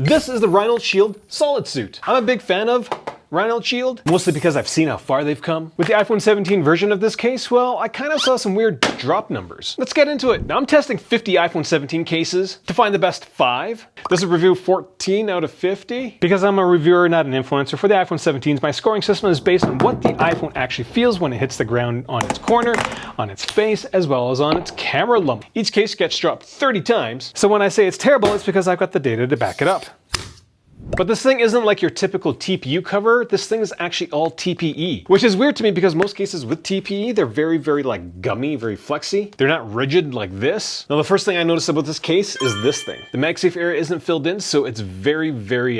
This is the RhinoShield SolidSuit. I'm a big fan of RhinoShield, mostly because I've seen how far they've come. With the iPhone 17 version of this case, well, I kind of saw some weird drop numbers. Let's get into it. Now I'm testing 50 iPhone 17 cases to find the best 5. This is review 14 out of 50. Because I'm a reviewer, not an influencer, for the iPhone 17s, my scoring system is based on what the iPhone actually feels when it hits the ground on its corner, on its face, as well as on its camera lump. Each case gets dropped 30 times, so when I say it's terrible, it's because I've got the data to back it up. But this thing isn't like your typical TPU cover. This thing is actually all TPE, which is weird to me because most cases with TPE, they're very like gummy, very flexy. They're not rigid like this. Now, the first thing I noticed about this case is this thing. The MagSafe area isn't filled in, so it's very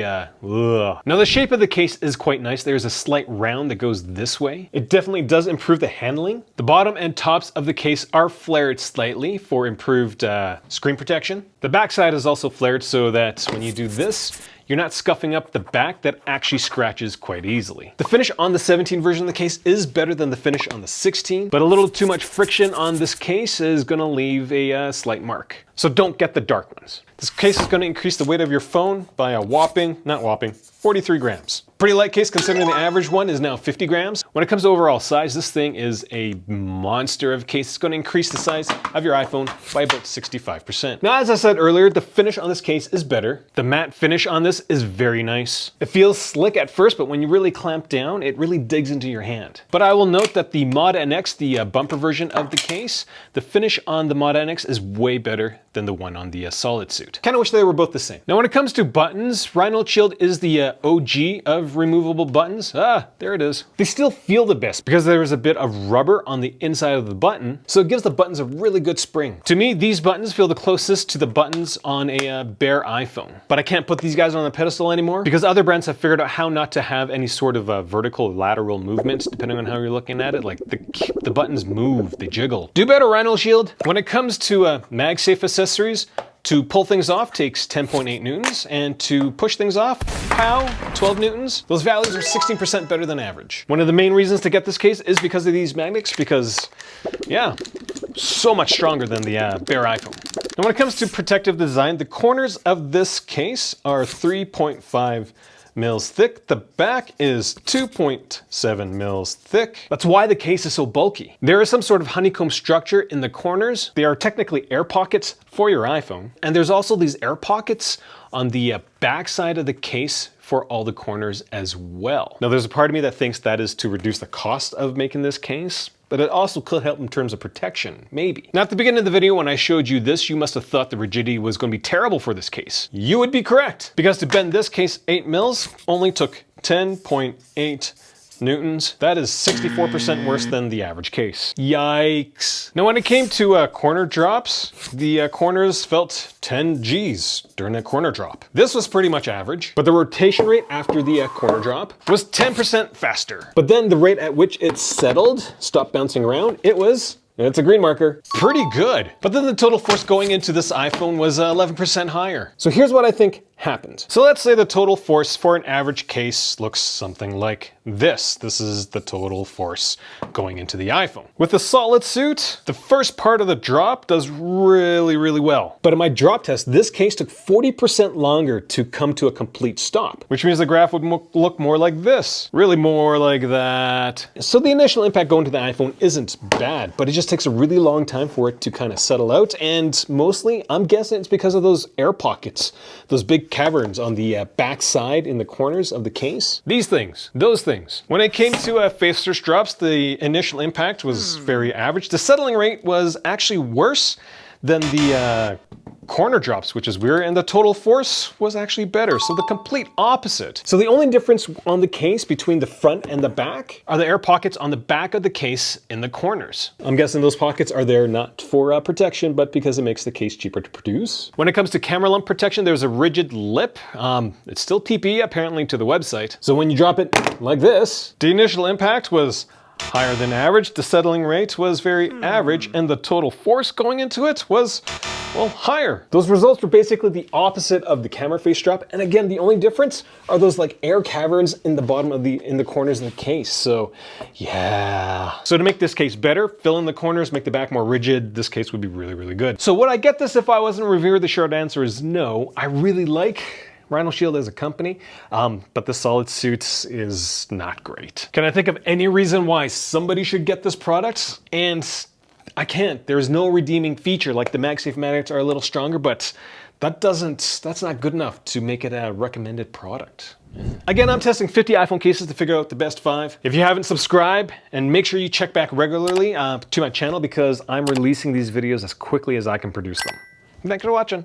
ugh. Now, the shape of the case is quite nice. There's a slight round that goes this way. It definitely does improve the handling. The bottom and tops of the case are flared slightly for improved screen protection. The backside is also flared so that when you do this, you're not scuffing up the back that actually scratches quite easily. The finish on the 17 version of the case is better than the finish on the 16, but a little too much friction on this case is gonna leave a slight mark. So don't get the dark ones. This case is gonna increase the weight of your phone by a whopping, 43 grams. Pretty light case considering the average one is now 50 grams. When it comes to overall size, this thing is a monster of a case. It's gonna increase the size of your iPhone by about 65%. Now, as I said earlier, the finish on this case is better. The matte finish on this is very nice. It feels slick at first, but when you really clamp down, it really digs into your hand. But I will note that the Mod NX, the bumper version of the case, the finish on the Mod NX is way better than the one on the SolidSuit. Kinda wish they were both the same. Now, when it comes to buttons, RhinoShield is the OG of removable buttons. There it is. They still feel the best because there's a bit of rubber on the inside of the button, so it gives the buttons a really good spring. To me, these buttons feel the closest to the buttons on a bare iPhone. But I can't put these guys on the pedestal anymore because other brands have figured out how not to have any sort of vertical lateral movements depending on how you're looking at it. Like the buttons move, they jiggle. Do better, RhinoShield. When it comes to MagSafe accessories, to pull things off takes 10.8 newtons, and to push things off, 12 newtons. Those values are 16% better than average. One of the main reasons to get this case is because of these magnets, because, yeah, so much stronger than the bare iPhone. And when it comes to protective design, the corners of this case are 3.5 mils thick. The back is 2.7 mils thick. That's why the case is so bulky. There is some sort of honeycomb structure in the corners. They are technically air pockets for your iPhone. And there's also these air pockets on the back side of the case for all the corners as well. Now, there's a part of me that thinks that is to reduce the cost of making this case, but it also could help in terms of protection, maybe. Now, at the beginning of the video, when I showed you this, you must have thought the rigidity was going to be terrible for this case. You would be correct, because to bend this case 8 mils only took 10.8 newtons. That is 64% worse than the average case. Yikes. Now, when it came to corner drops, the corners felt 10 Gs during that corner drop. This was pretty much average, but the rotation rate after the corner drop was 10% faster. But then the rate at which it settled, stopped bouncing around, it's a green marker, pretty good. But then the total force going into this iPhone was 11% higher. So here's what I think happened. So let's say the total force for an average case looks something like this. This is the total force going into the iPhone. With the SolidSuit, the first part of the drop does really well. But in my drop test, this case took 40% longer to come to a complete stop, which means the graph would look more like this, really more like that. So the initial impact going to the iPhone isn't bad, but it just takes a really long time for it to kind of settle out. And mostly, I'm guessing it's because of those air pockets, those big caverns on the back side in the corners of the case. These things, those things. When it came to faceless drops, the initial impact was very average. The settling rate was actually worse than the corner drops, which is weird, and the total force was actually better, so the complete opposite. So the only difference on the case between the front and the back are the air pockets on the back of the case in the corners. I'm guessing those pockets are there not for protection, but because it makes the case cheaper to produce. When it comes to camera lump protection, there's a rigid lip. It's still TPE apparently to the website. So when you drop it like this, the initial impact was higher than average, the settling rate was very average, and the total force going into it was, well, higher. Those results were basically the opposite of the camera face drop, and again, the only difference are those like air caverns in the bottom of in the corners of the case, so yeah. So to make this case better, fill in the corners, make the back more rigid, this case would be really good. So would I get this if I wasn't a reviewer? The short answer is no. I really like RhinoShield as a company, but the SolidSuit is not great. Can I think of any reason why somebody should get this product? And I can't. There's no redeeming feature. Like the MagSafe magnets are a little stronger, but that's not good enough to make it a recommended product. Again, I'm testing 50 iPhone cases to figure out the best 5. If you haven't, subscribe and make sure you check back regularly to my channel because I'm releasing these videos as quickly as I can produce them. Thanks for watching.